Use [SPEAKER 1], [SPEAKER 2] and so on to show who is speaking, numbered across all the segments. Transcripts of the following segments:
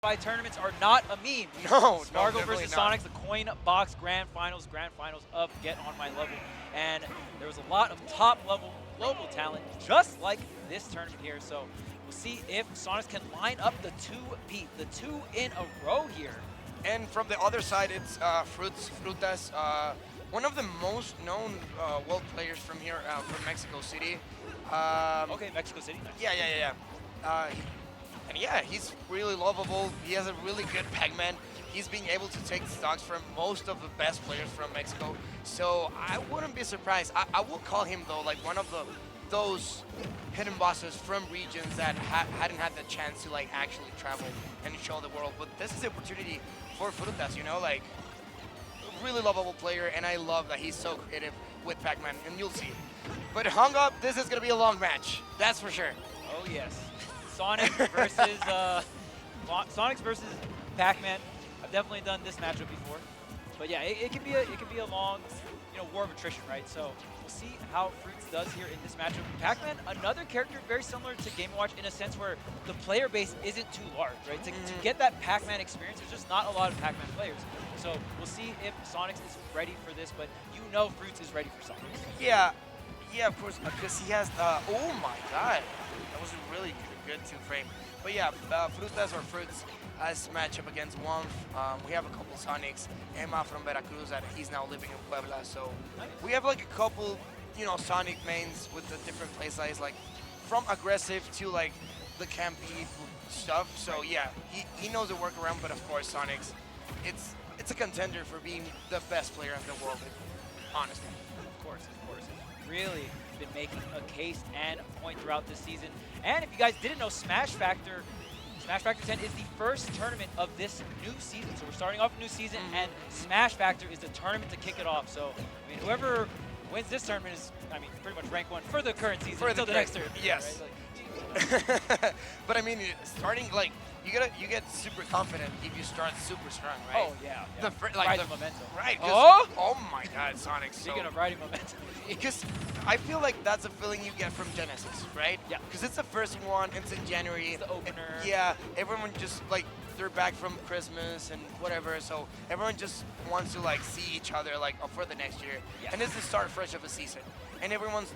[SPEAKER 1] tournaments are not a meme.
[SPEAKER 2] No,
[SPEAKER 1] Spargo
[SPEAKER 2] definitely
[SPEAKER 1] versus
[SPEAKER 2] not.
[SPEAKER 1] Sonix, the coin box grand finals of Get On My Level. And there was a lot of top level global talent just like this tournament here. So we'll see if Sonix can line up the two in a row here.
[SPEAKER 2] And from the other side, it's Frutas, one of the most known world players from here, from Mexico City.
[SPEAKER 1] Okay, Mexico City. Nice.
[SPEAKER 2] Yeah. And yeah, he's really lovable. He has a really good Pac-Man. He's being able to take stocks from most of the best players from Mexico. So I wouldn't be surprised. I will call him though like one of those hidden bosses from regions that hadn't had the chance to like actually travel and show the world. But this is the opportunity for Frutas, you know, like a really lovable player, and I love that he's so creative with Pac-Man, and you'll see. But hung up, this is gonna be a long match. That's for sure.
[SPEAKER 1] Oh yes. Sonix versus Sonix versus Pac-Man. I've definitely done this matchup before, but yeah, it can be a long, war of attrition, right? So we'll see how Fruits does here in this matchup. Pac-Man, another character very similar to Game & Watch in a sense where the player base isn't too large, right? To get that Pac-Man experience, there's just not a lot of Pac-Man players. So we'll see if Sonix is ready for this, but Fruits is ready for Sonix.
[SPEAKER 2] Yeah, of course, because he has. Oh my God, that was a really good two-frame. But yeah, Frutas or Fruits as matchup against Womf. We have a couple Sonix. Emma from Veracruz, that he's now living in Puebla. So we have like a couple, Sonic mains with the different play styles, like from aggressive to like the campy stuff. So yeah, he knows the workaround. But of course, Sonix, it's a contender for being the best player in the world, honestly.
[SPEAKER 1] Of course. Really been making a case and a point throughout this season. And if you guys didn't know, Smash Factor 10 is the first tournament of this new season. So we're starting off a new season, and Smash Factor is the tournament to kick it off. So, whoever wins this tournament is, pretty much rank 1 for the current season until the next tournament.
[SPEAKER 2] Yes.
[SPEAKER 1] Right?
[SPEAKER 2] But starting like you get super confident if you start super strong, right?
[SPEAKER 1] Oh yeah.
[SPEAKER 2] The
[SPEAKER 1] momentum.
[SPEAKER 2] Right.
[SPEAKER 1] Oh
[SPEAKER 2] My God, Sonic.
[SPEAKER 1] Speaking of riding momentum.
[SPEAKER 2] Because I feel like that's a feeling you get from Genesis, right?
[SPEAKER 1] Yeah.
[SPEAKER 2] Because it's the first one. It's in January.
[SPEAKER 1] It's the opener.
[SPEAKER 2] Yeah. Everyone just like they're back from Christmas and whatever, so everyone just wants to like see each other like for the next year.
[SPEAKER 1] Yeah.
[SPEAKER 2] And it's the start fresh of a season, and everyone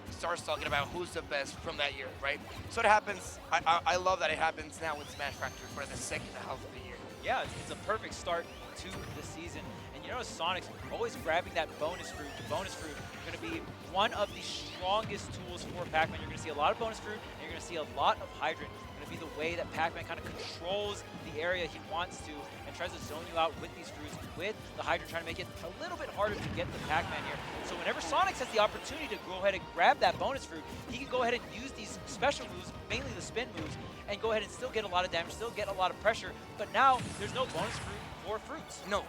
[SPEAKER 2] starts talking about who's the best from that year, right? So it happens. I love that it happens now with Smash Factory for the second half of the year.
[SPEAKER 1] Yeah, it's a perfect start to the season. And Sonix always grabbing that bonus fruit. The bonus fruit is going to be one of the strongest tools for Pac-Man. You're going to see a lot of bonus fruit, and you're going to see a lot of Hydrant. It's going to be the way that Pac-Man kind of controls the area he wants to and tries to zone you out with these fruits, with the Hydrant trying to make it a little bit harder to get the Pac-Man here. So whenever Sonix has the opportunity to go ahead and grab that bonus fruit, he can go ahead and use these special moves, mainly the spin moves, and go ahead and still get a lot of damage, still get a lot of pressure. But now there's no bonus fruit for Fruits.
[SPEAKER 2] No,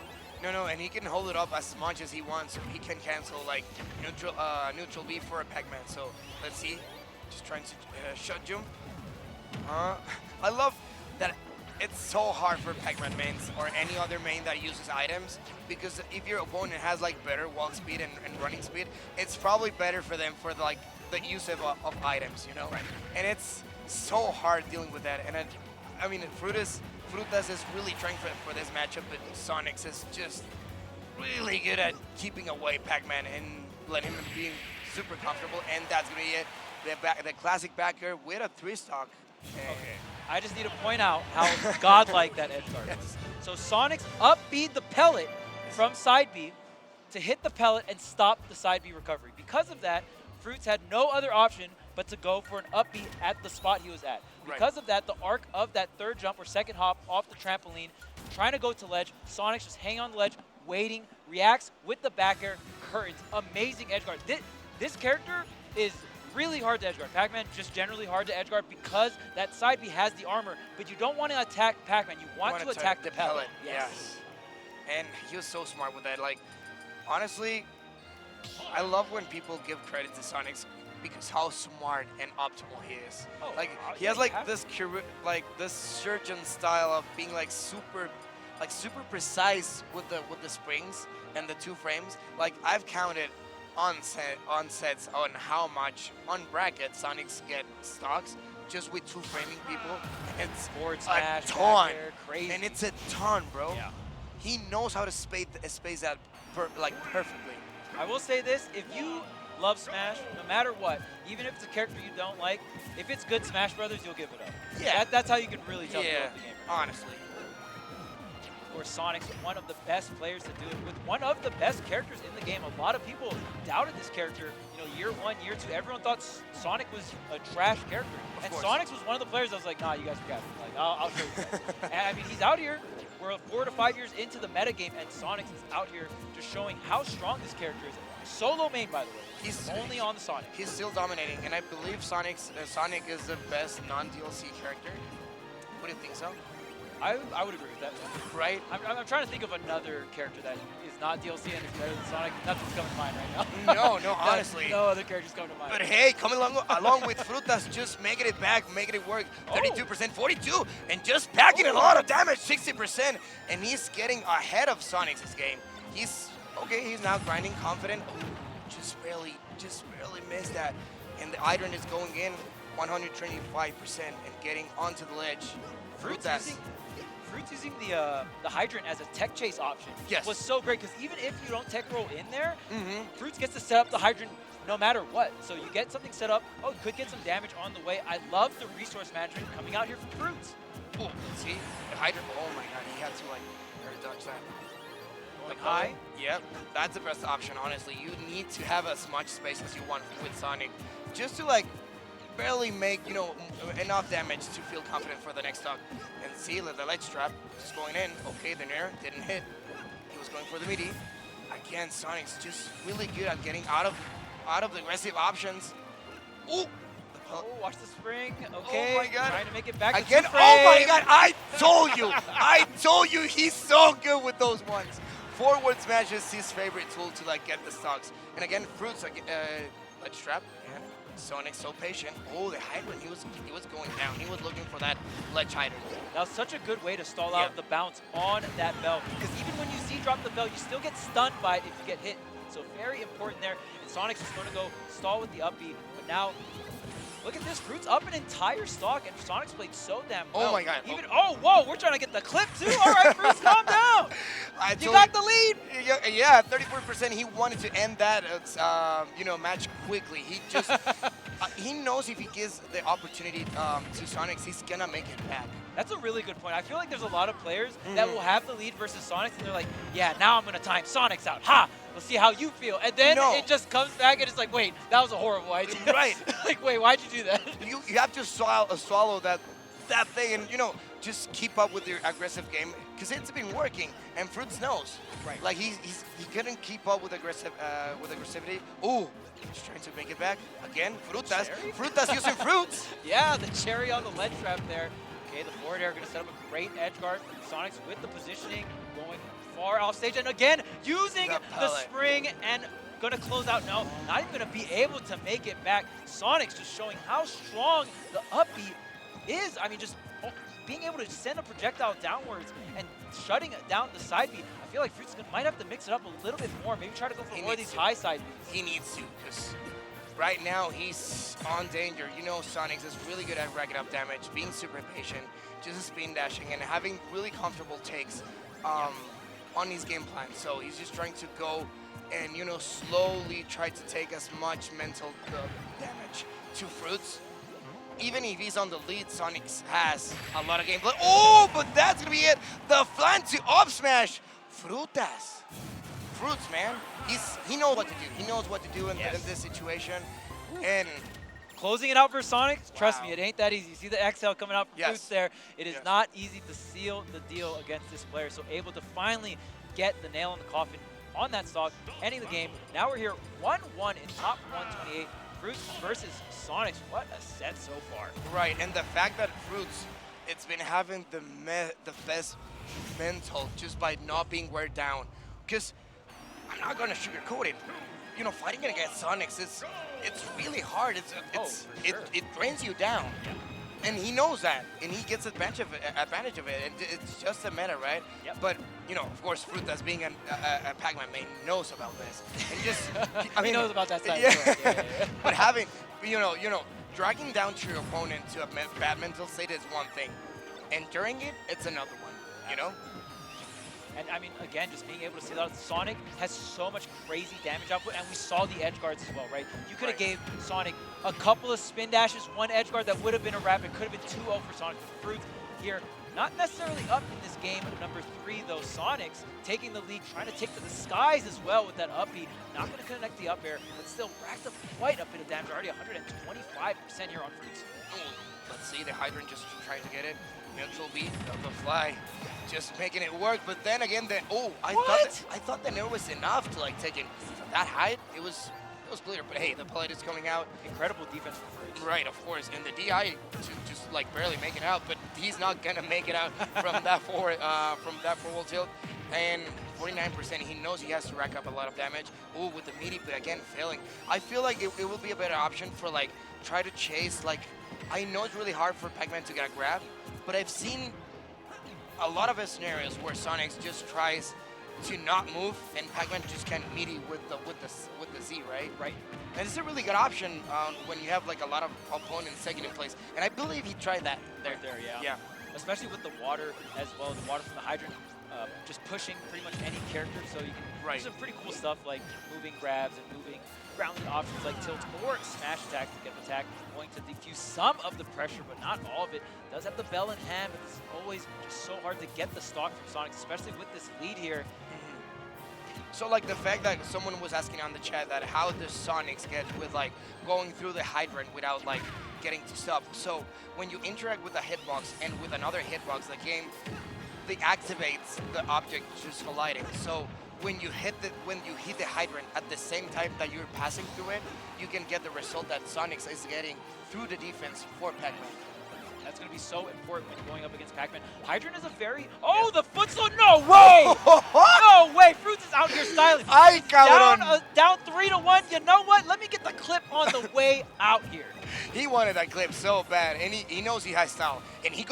[SPEAKER 2] and he can hold it up as much as he wants. He can cancel like neutral B for a Pac-Man. So let's see, just trying to shot jump. I love that it's so hard for Pac-Man mains or any other main that uses items, because if your opponent has like better walk speed and running speed, it's probably better for them for like the use of items, Right. And it's so hard dealing with that. And Frutas is really trying for this matchup, but Sonix is just really good at keeping away Pac-Man and letting him be super comfortable, and that's going to be it. The classic backer with a 3-stock.
[SPEAKER 1] Okay. I just need to point out how godlike that edge guard is. So Sonix up-B'd the pellet from side B to hit the pellet and stop the side B recovery. Because of that, Fruits had no other option but to go for an up-B at the spot he was at. Because of that, the arc of that third jump or second hop off the trampoline, trying to go to ledge, Sonix just hanging on the ledge, waiting, reacts with the back air, curtains. Amazing edge guard. This character is really hard to edge guard. Pac-Man just generally hard to edge guard because that side B has the armor, but you don't want to attack Pac-Man. You want to attack the pellet.
[SPEAKER 2] Yes. And he was so smart with that. Like, honestly, I love when people give credit to Sonix because how smart and optimal he is.
[SPEAKER 1] Oh,
[SPEAKER 2] like he has like this surgeon style of being like super precise with the springs and the 2 frames. Like I've counted on sets on how much on bracket Sonix get stocks, just with 2 framing people. It's
[SPEAKER 1] Forward
[SPEAKER 2] a
[SPEAKER 1] smash,
[SPEAKER 2] ton.
[SPEAKER 1] back air, crazy.
[SPEAKER 2] And it's a ton, bro.
[SPEAKER 1] Yeah.
[SPEAKER 2] He knows how to space that perfectly.
[SPEAKER 1] I will say this, if you love Smash, no matter what, even if it's a character you don't like, if it's good Smash Brothers, you'll give it up.
[SPEAKER 2] Yeah.
[SPEAKER 1] That's how you can really tell
[SPEAKER 2] Yeah,
[SPEAKER 1] you love the game.
[SPEAKER 2] honestly.
[SPEAKER 1] Of course, Sonic's one of the best players to do it with one of the best characters in the game. A lot of people doubted this character, year 1, year 2. Everyone thought Sonic was a trash character. And
[SPEAKER 2] course.
[SPEAKER 1] Sonix was one of the players I was like, nah, you guys forgot me. Like, I'll show you guys. And I mean, he's out here. We're 4 to 5 years into the metagame, and Sonix is out here just showing how strong this character is. Solo main, by the way.
[SPEAKER 2] He's
[SPEAKER 1] only on the Sonic.
[SPEAKER 2] He's still dominating, and I believe Sonic is the best non-DLC character. What do you think so?
[SPEAKER 1] I would agree with that.
[SPEAKER 2] Right?
[SPEAKER 1] I'm trying to think of another character that is not DLC and is better than Sonic. Nothing's coming to mind right now.
[SPEAKER 2] No, honestly.
[SPEAKER 1] No other characters come to mind.
[SPEAKER 2] But hey, coming along with Frutas, just making it back, making it work. 32%, 42, and just packing a lot of damage, 60%. And he's getting ahead of Sonix this game. He's now grinding confident. Oh, just barely missed that. And the Hydrant is going in 125% and getting onto the ledge.
[SPEAKER 1] Fruits using the Hydrant as a tech chase option was so great, because even if you don't tech roll in there, Fruits gets to set up the Hydrant no matter what. So you get something set up, could get some damage on the way. I love the resource management coming out here from Fruits.
[SPEAKER 2] Oh, see? The Hydrant, oh my god, he had to air dodge that.
[SPEAKER 1] Going high?
[SPEAKER 2] Yep, that's the best option, honestly. You need to have as much space as you want with Sonic, just to barely make, enough damage to feel confident for the next stock. And see, the ledge trap just going in. Okay, the Nair didn't hit. He was going for the meaty. Again, Sonic's just really good at getting out of the aggressive options. Ooh!
[SPEAKER 1] Oh, watch the spring. Okay.
[SPEAKER 2] Oh my god.
[SPEAKER 1] Trying to make it back
[SPEAKER 2] again.
[SPEAKER 1] To
[SPEAKER 2] oh my god, I told you he's so good with those ones. Forward smash is his favorite tool to get the stocks. And again, Fruits ledge trap. And Sonix so patient. Oh, the Hydrant, he was going down. He was looking for that ledge Hydrant.
[SPEAKER 1] That was such a good way to stall out the bounce on that bell, because even when you Z-drop the bell, you still get stunned by it if you get hit. So very important there. And Sonix is going to go stall with the up B, but now look at this. Fruits up an entire stock, and Sonix played so damn well.
[SPEAKER 2] Oh my god.
[SPEAKER 1] Whoa, we're trying to get the clip too. All right, Fruits, calm down. You got the lead.
[SPEAKER 2] Yeah, 34%. He wanted to end that, match quickly. He just, he knows if he gives the opportunity to Sonix, he's gonna make it back.
[SPEAKER 1] That's a really good point. I feel like there's a lot of players that will have the lead versus Sonix, and they're like, yeah, now I'm gonna time Sonix out. Ha! We'll see how you feel. And then it just comes back, and it's like, wait, that was a horrible idea.
[SPEAKER 2] Right.
[SPEAKER 1] Wait, why'd you do that?
[SPEAKER 2] You have to swallow that thing, and just keep up with your aggressive game, because it's been working, and Fruits knows. Right. He couldn't keep up with aggressivity. Ooh, he's trying to make it back again. Frutas using Fruits.
[SPEAKER 1] Yeah, the cherry on the ledge trap there. Okay, the forward air going to set up a great edge guard. Sonix with the positioning, going far off stage, and again using the spring and going to close out. No, not even going to be able to make it back. Sonix just showing how strong the up B is. I mean, just being able to send a projectile downwards and shutting down the side B. I feel like Fruits might have to mix it up a little bit more. Maybe try to go for more of these high side Bs.
[SPEAKER 2] He needs to, because right now he's on danger. Sonix is really good at racking up damage, being super patient, just spin dashing, and having really comfortable takes on his game plan. So he's just trying to go and, slowly try to take as much mental damage to Fruits. Even if he's on the lead, Sonix has a lot of gameplay. Oh, but that's going to be it. The flan to up smash. Fruits, man. He knows what to do. He knows what to do in this situation. And
[SPEAKER 1] closing it out for Sonic, trust me, it ain't that easy. You see the exhale coming out from Fruits there. It is not easy to seal the deal against this player. So able to finally get the nail in the coffin on that stock, ending the game. Now we're here 1-1 in top 128. Fruits versus Sonix. What a set so far.
[SPEAKER 2] Right, and the fact that Fruits, it's been having the best mental just by not being wear down. Because I'm not going to sugarcoat it. Fighting against Sonix, it's really hard. It drains you down. And he knows that, and he gets advantage of it, and it's just a meta, right?
[SPEAKER 1] Yep.
[SPEAKER 2] But, of course, Fruit, as being a Pac-Man main, knows about this. And just,
[SPEAKER 1] he knows about that side.
[SPEAKER 2] Yeah. But having, dragging down to your opponent to a bad mental state is one thing. Enduring it, it's another one, you know?
[SPEAKER 1] And I mean, again, just being able to see that Sonic has so much crazy damage output, and we saw the edge guards as well, right? You could have gave Sonic a couple of spin dashes, one edge guard that would have been a wrap. It could have been 2-0 for Sonic. Fruits here, not necessarily up in this game. Number 3, though, Sonix taking the lead, trying to take to the skies as well with that up B. Not going to connect the up air, but still racked up quite a bit of damage. Already 125% here on Fruits.
[SPEAKER 2] Let's see, the Hydrant just trying to get it. Neutral beat of the fly, just making it work. But then again, I thought the nair was enough to like take it from that height. It was clear. But hey, the pellet is coming out.
[SPEAKER 1] Incredible defense from Fruits.
[SPEAKER 2] Right, of course. And the DI to just like barely make it out, but he's not gonna make it out from that forward wall tilt. And 49%, he knows he has to rack up a lot of damage. Ooh, with the meaty, but again, failing. I feel like it will be a better option for like try to chase like. I know it's really hard for Pac-Man to get a grab, but I've seen a lot of scenarios where Sonix just tries to not move and Pac-Man just can't meaty with the Z, right?
[SPEAKER 1] Right.
[SPEAKER 2] And it's a really good option when you have like a lot of opponents taking in place. And I believe he tried that there.
[SPEAKER 1] Right there, yeah.
[SPEAKER 2] Yeah.
[SPEAKER 1] Especially with the water as well, the water from the hydrant, just pushing pretty much any character, so you can do some pretty cool stuff like moving grabs and moving grounded options like tilt or smash attack to get an attack, going to defuse some of the pressure, but not all of it. Does have the bell in hand, but it's always just so hard to get the stock from Sonix, especially with this lead here.
[SPEAKER 2] So like the fact that someone was asking on the chat that how does Sonix get with like going through the hydrant without like getting to stop. So when you interact with a hitbox and with another hitbox, the game activates the object just colliding. So when you hit the hydrant at the same time that you're passing through it, you can get the result that Sonix is getting through the defense for Pac-Man.
[SPEAKER 1] That's going to be so important when you're going up against Pac-Man. Hydrant is a very... Oh, the foot slow! No way! No way! Fruits is out here styling. Down 3-1. You know what? Let me get the clip on the way out here.
[SPEAKER 2] He wanted that clip so bad, and he knows he has style. And he's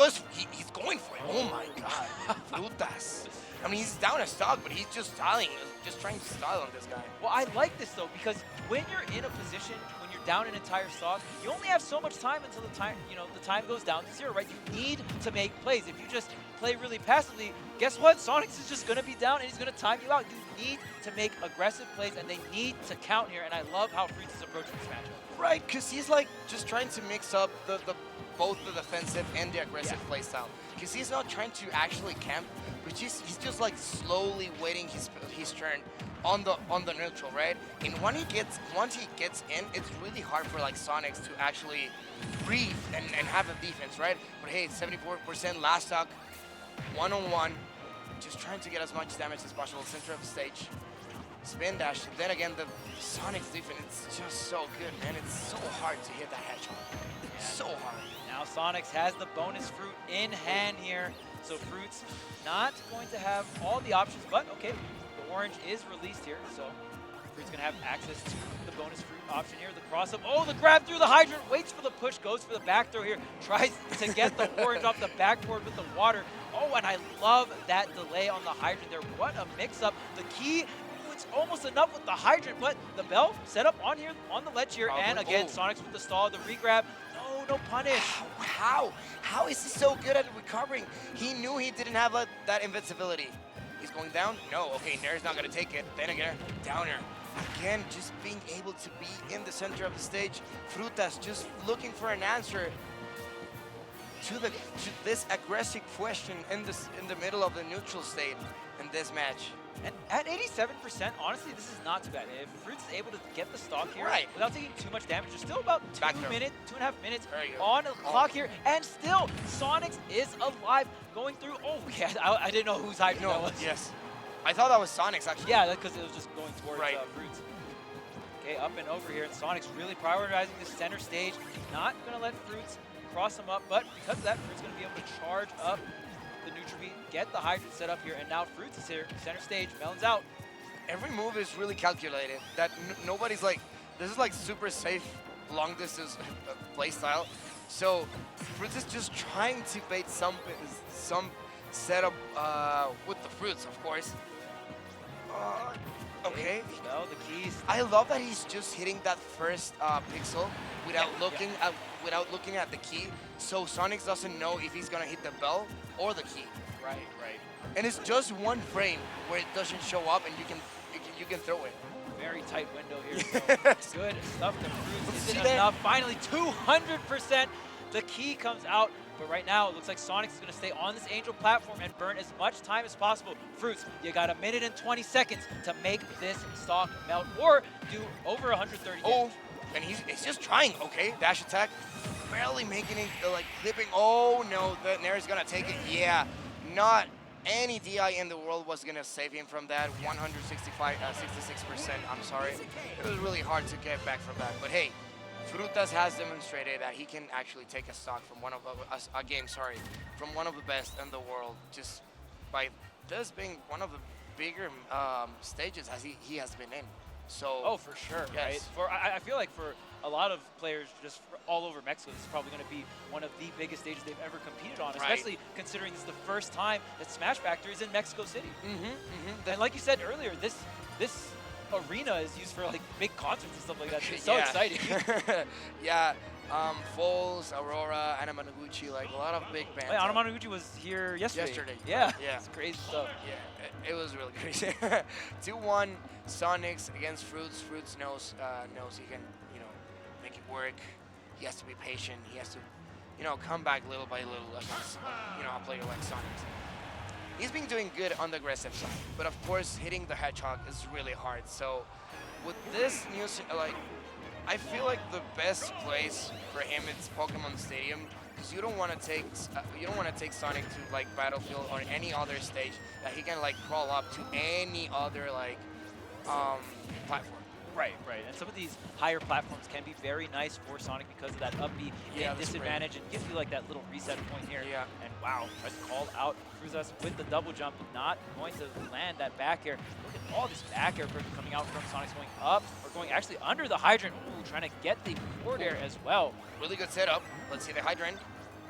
[SPEAKER 2] going for it. Oh my god. Frutas. I mean, he's down a stock, but he's just styling, just trying to style on this guy.
[SPEAKER 1] Well, I like this, though, because when you're in a position, when you're down an entire stock, you only have so much time until the time goes down to 0, right? You need to make plays. If you just play really passively, guess what? Sonix is just going to be down, and he's going to time you out. You need to make aggressive plays, and they need to count here, and I love how Fruits is approaching this matchup.
[SPEAKER 2] Right, because he's like just trying to mix up both the defensive and the aggressive play style. Because he's not trying to actually camp, but he's just like slowly waiting his turn on the neutral, right? And once he gets in, it's really hard for like Sonix to actually breathe and have a defense, right? But hey, 74% last stock, one-on-one, just trying to get as much damage as possible, center of the stage. Spin dash, and then again, the Sonic's defense, it's just so good, man. It's so hard to hit that hedgehog. So hard.
[SPEAKER 1] Now Sonix has the bonus fruit in hand here. So Fruits not going to have all the options, but okay, the orange is released here. So Fruits going to have access to the bonus fruit option here. The cross up, oh, the grab through the hydrant, waits for the push, goes for the back throw here, tries to get the orange off the backboard with the water. Oh, and I love that delay on the hydrant there. What a mix-up. The key, it's almost enough with the hydrant, but the bell set up on here on the ledge here, and again, Sonix with the stall, the regrab. No punish.
[SPEAKER 2] How is he so good at recovering? He knew he didn't have that invincibility. He's going down? No, okay, Nair's not gonna take it. Then again, downer. Again, just being able to be in the center of the stage. Frutas just looking for an answer to this aggressive question in the middle of the neutral state in this match.
[SPEAKER 1] And at 87%, honestly, this is not too bad. If Fruits is able to get the stock here without taking too much damage, there's still about 2.5 minutes on the clock here, and still Sonix is alive going through. Oh, yeah, I didn't know whose hydrant that was.
[SPEAKER 2] Yes. I thought that was Sonix, actually.
[SPEAKER 1] Yeah, because it was just going towards Fruits. Okay, up and over here, and Sonix really prioritizing the center stage. Not going to let Fruits cross him up, but because of that, Fruits is going to be able to charge up the neutral beat, get the hydrant set up here, and now Fruits is here, center stage, Melon's out.
[SPEAKER 2] Every move is really calculated. That nobody's like, this is like super safe, long distance play style. So Fruits is just trying to bait some setup with the Fruits, of course. Okay.
[SPEAKER 1] Well, the keys.
[SPEAKER 2] I love that he's just hitting that first pixel without looking at the key, so Sonix doesn't know if he's gonna hit the bell or the key.
[SPEAKER 1] Right, right.
[SPEAKER 2] And it's just one frame where it doesn't show up, and you can throw it.
[SPEAKER 1] Very tight window here. So good stuff to Fruits. Is it enough? Finally, 200%. The key comes out. But right now, it looks like Sonix is going to stay on this Angel platform and burn as much time as possible. Fruits, you got 1 minute and 20 seconds to make this stock melt or do over 130 damage.
[SPEAKER 2] Oh, and he's just trying. Okay, dash attack. Barely making it, like clipping. Oh no, the Nair's going to take it. Yeah, not any DI in the world was going to save him from that. 66%, I'm sorry. It was really hard to get back from that. But hey, Frutas has demonstrated that he can actually take a stock from one of from one of the best in the world, just by this being one of the bigger stages as he has been in. So
[SPEAKER 1] oh, for sure,
[SPEAKER 2] yes.
[SPEAKER 1] right? I feel like for a lot of players just all over Mexico, this is probably going to be one of the biggest stages they've ever competed on, especially considering this is the first time that Smash Factory is in Mexico City. And like you said earlier, this arena is used for like big concerts and stuff like that. It's so exciting.
[SPEAKER 2] Yeah, Foles, Aurora, Anamanaguchi, like a lot of big bands.
[SPEAKER 1] Wait, Anamanaguchi was here yesterday. Yeah, it's crazy stuff.
[SPEAKER 2] Yeah, it was really crazy. 2-1 Sonix against Fruits. Fruits knows he can, make it work. He has to be patient. He has to, come back little by little against, a player like Sonix. He's been doing good on the aggressive side, but of course hitting the Hedgehog is really hard. So with this new, I feel like the best place for him is Pokemon Stadium, because you don't want to take Sonic to like Battlefield or any other stage that he can like crawl up to any other platform.
[SPEAKER 1] Right. And some of these higher platforms can be very nice for Sonic because of that up B and disadvantage, and gives you like that little reset point here.
[SPEAKER 2] Yeah.
[SPEAKER 1] And wow, tries to call out Cruzas with the double jump, not going to land that back air. Look at all this back air coming out from Sonic's going up, or going actually under the hydrant. Ooh, trying to get the forward air as well.
[SPEAKER 2] Really good setup. Let's see the hydrant.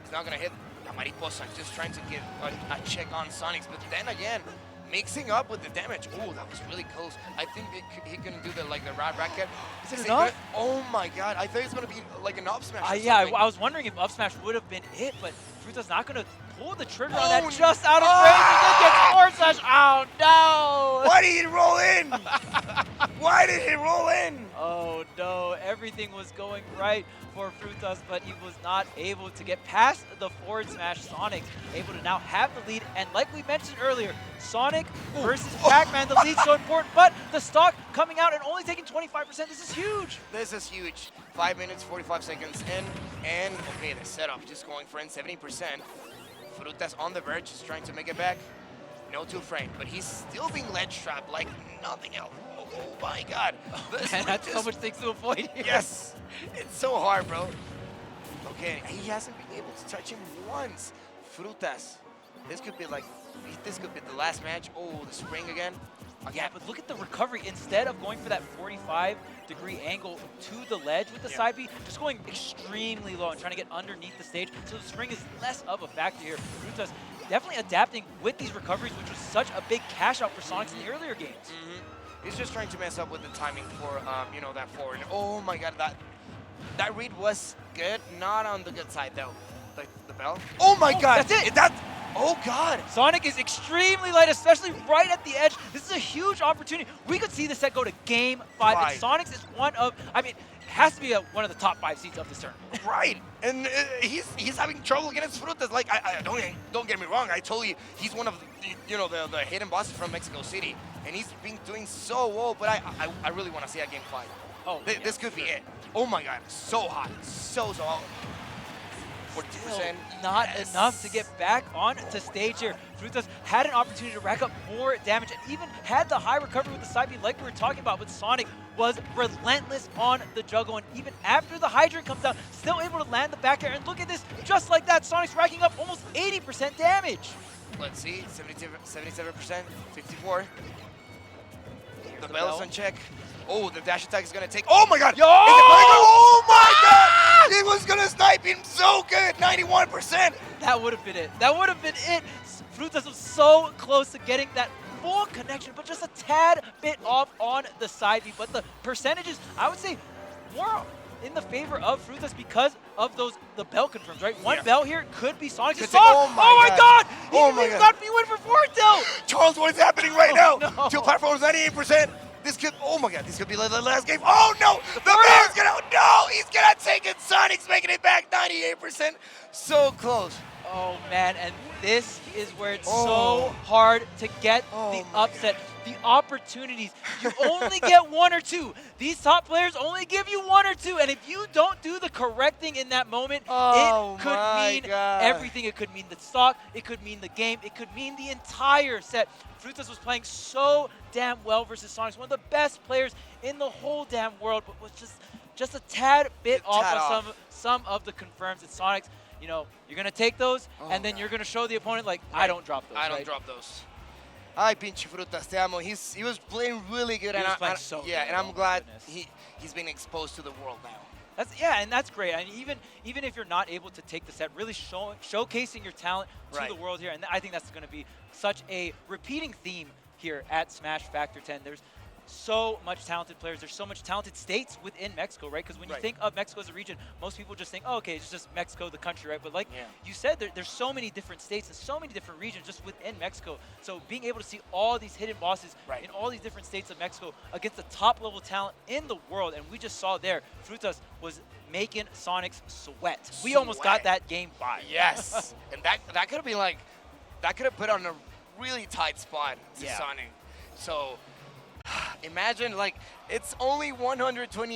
[SPEAKER 2] He's not going to hit the Mariposa, just trying to get a check on Sonix, but then again, mixing up with the damage. Oh, that was really close. I think he couldn't do the rad racket.
[SPEAKER 1] Is it enough?
[SPEAKER 2] Oh my god, I thought it was going to be like an up smash.
[SPEAKER 1] Yeah, I was wondering if up smash would have been it, but Fruta's not going to pull the trigger on that just out of range. He then gets forward slash. Oh no!
[SPEAKER 2] Why did he roll in? Why did he roll in?
[SPEAKER 1] Oh no, everything was going right for Frutas, but he was not able to get past the forward smash. Sonic able to now have the lead, and like we mentioned earlier, Sonic versus Pac-Man, the lead's so important, but the stock coming out and only taking 25%, this is huge.
[SPEAKER 2] This is huge. 5 minutes, 45 seconds in, and okay, the setup just going for 70%. Frutas on the verge, just trying to make it back. No 2-frame, but he's still being ledge trapped like nothing else. Oh my god.
[SPEAKER 1] And that's so much things to avoid here.
[SPEAKER 2] Yes. It's so hard, bro. Okay, he hasn't been able to touch him once. Frutas. This could be the last match. Oh, the spring again.
[SPEAKER 1] Yeah, but look at the recovery. Instead of going for that 45-degree angle to the ledge with the side B, just going extremely low and trying to get underneath the stage. So the spring is less of a factor here. Frutas definitely adapting with these recoveries, which was such a big cash out for Sonix in the earlier games.
[SPEAKER 2] He's just trying to mess up with the timing for, that forward. Oh my god, that read was good. Not on the good side, though. The bell. Oh my god!
[SPEAKER 1] That's it!
[SPEAKER 2] Oh god!
[SPEAKER 1] Sonic is extremely light, especially right at the edge. This is a huge opportunity. We could see this set go to Game 5. And Sonix is one of, has to be one of the top 5 seeds of this tournament.
[SPEAKER 2] Right, and he's having trouble against Frutas. Like, I don't get me wrong. I told you he's one of the hidden bosses from Mexico City, and he's been doing so well. But I really want to see a Game 5. Oh, this could be it. Oh my god, so hot, so hot. 40%.
[SPEAKER 1] Not enough to get back on to stage here. Frutas had an opportunity to rack up more damage and even had the high recovery with the side B like we were talking about, but Sonic was relentless on the juggle, and even after the hydrant comes down, still able to land the back air. And look at this, just like that, Sonic's racking up almost 80% damage.
[SPEAKER 2] Let's see, 77%, 54. The bell's on check. Oh, the dash attack is gonna take. Oh my god!
[SPEAKER 1] Yo!
[SPEAKER 2] Oh my god! He was gonna snipe him so good, 91%.
[SPEAKER 1] That would have been it. That would have been it. Frutas was so close to getting that full connection, but just a tad bit off on the side B. But the percentages, I would say, more in the favor of Frutas because of the bell confirms, right? One bell here could be Sonix.
[SPEAKER 2] Oh my God!
[SPEAKER 1] He got me win for 4-2!
[SPEAKER 2] Charles, what is happening right now?
[SPEAKER 1] No.
[SPEAKER 2] Teal platform is 98%. This could, oh my God, this could be like the last game. Oh no, the man's gonna, no, he's gonna take it. Sonix making it back 98%. So close.
[SPEAKER 1] Oh man, and this is where it's so hard to get the upset. The opportunities, you only get 1 or 2. These top players only give you 1 or 2, and if you don't do the correct thing in that moment, it could mean everything. It could mean the stock, it could mean the game, it could mean the entire set. Frutas was playing so damn well versus Sonix, one of the best players in the whole damn world, but was just a tad bit off on some of the confirms. And Sonix, you know, you're gonna take those, and then you're gonna show the opponent like, I don't drop those.
[SPEAKER 2] I don't drop those. Ay, pinche Frutas, te amo. He was playing really good, and I'm glad he's been exposed to the world now.
[SPEAKER 1] And that's great. And even if you're not able to take the set, really showcasing your talent to the world here, and I think that's going to be such a repeating theme here at Smash Factor 10. There's so much talented players. There's so much talented states within Mexico, right? Because when you think of Mexico as a region, most people just think, oh, okay, it's just Mexico, the country, right? But like you said, there's so many different states and so many different regions just within Mexico. So being able to see all these hidden bosses in all these different states of Mexico against the top level talent in the world, and we just saw there, Frutas was making Sonix sweat. We almost got that game by.
[SPEAKER 2] Yes, and that could have been like, that could have put on a really tight spot to Sonix. So imagine, like, it's only 128